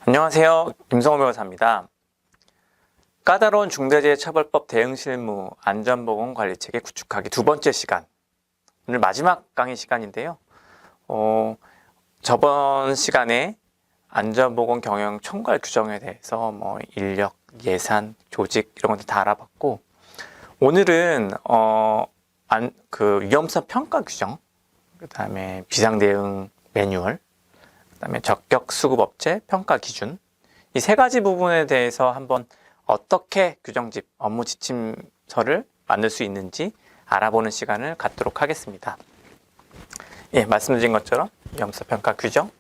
안녕하세요. 김성호 변호사입니다. 까다로운 중대재해처벌법 대응실무 안전보건관리체계 구축하기 두 번째 시간. 오늘 마지막 강의 시간인데요. 저번 시간에 안전보건 경영 총괄 규정에 대해서 인력, 예산, 조직 이런 것들 다 알아봤고, 오늘은 위험성 평가 규정, 그다음에 비상대응 매뉴얼, 그다음에 적격수급업체 평가 기준, 이 세 가지 부분에 대해서 한번 어떻게 규정집, 업무 지침서를 만들 수 있는지 알아보는 시간을 갖도록 하겠습니다. 예, 말씀드린 것처럼 위험성 평가 규정,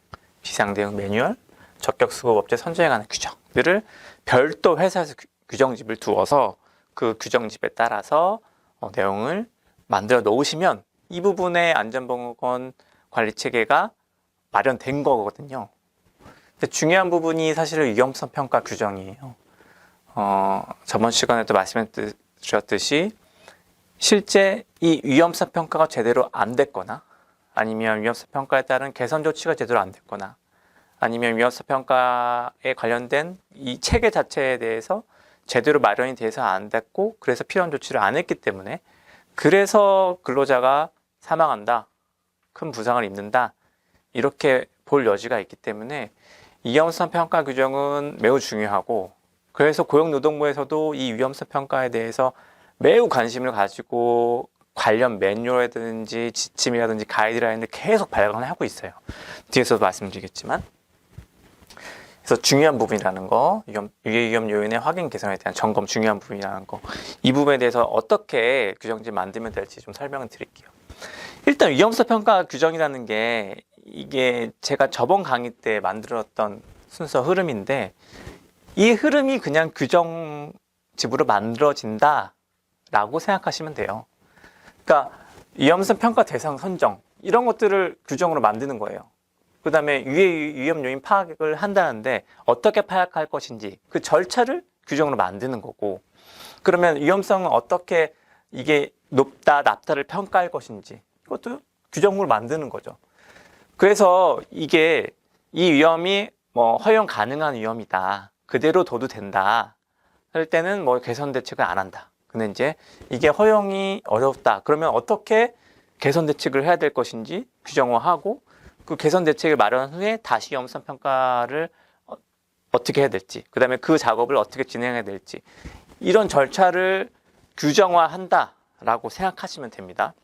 비상대응 매뉴얼, 적격수급업체 선정에 관한 규정들을 별도 회사에서 규정집을 두어서 그 규정집에 따라서 내용을 만들어 놓으시면 이 부분의 안전보건 관리 체계가 마련된 거거든요. 근데 중요한 부분이 사실은 위험성 평가 규정이에요. 저번 시간에도 말씀드렸듯이 실제 이 위험성 평가가 제대로 안 됐거나, 아니면 위험성 평가에 따른 개선 조치가 제대로 안 됐거나, 아니면 위험성 평가에 관련된 이 체계 자체에 대해서 제대로 마련이 돼서 안 됐고, 그래서 필요한 조치를 안 했기 때문에, 그래서 근로자가 사망한다, 큰 부상을 입는다, 이렇게 볼 여지가 있기 때문에 위험성 평가 규정은 매우 중요하고, 그래서 고용노동부에서도 이 위험성 평가에 대해서 매우 관심을 가지고 관련 매뉴얼이라든지 지침이라든지 가이드라인을 계속 발간을 하고 있어요. 뒤에서도 말씀드리겠지만, 그래서 중요한 부분이라는 거, 유해위험 요인의 확인 개선에 대한 점검 중요한 부분이라는 거, 이 부분에 대해서 어떻게 규정집 만들면 될지 좀 설명을 드릴게요. 일단 위험성 평가 규정이라는 게, 이게 제가 저번 강의 때 만들었던 순서 흐름인데, 이 흐름이 그냥 규정집으로 만들어진다 라고 생각하시면 돼요. 그러니까 위험성 평가 대상 선정, 이런 것들을 규정으로 만드는 거예요. 그 다음에 위험 요인 파악을 한다는데 어떻게 파악할 것인지 그 절차를 규정으로 만드는 거고, 그러면 위험성은 어떻게 이게 높다, 낮다를 평가할 것인지 그것도 규정으로 만드는 거죠. 그래서 이게 이 위험이 허용 가능한 위험이다, 그대로 둬도 된다 할 때는 개선 대책을 안 한다. 근데 이제 이게 허용이 어렵다, 그러면 어떻게 개선 대책을 해야 될 것인지 규정화하고, 그 개선 대책을 마련한 후에 다시 위험성 평가를 어떻게 해야 될지, 그 다음에 그 작업을 어떻게 진행해야 될지, 이런 절차를 규정화한다 라고 생각하시면 됩니다.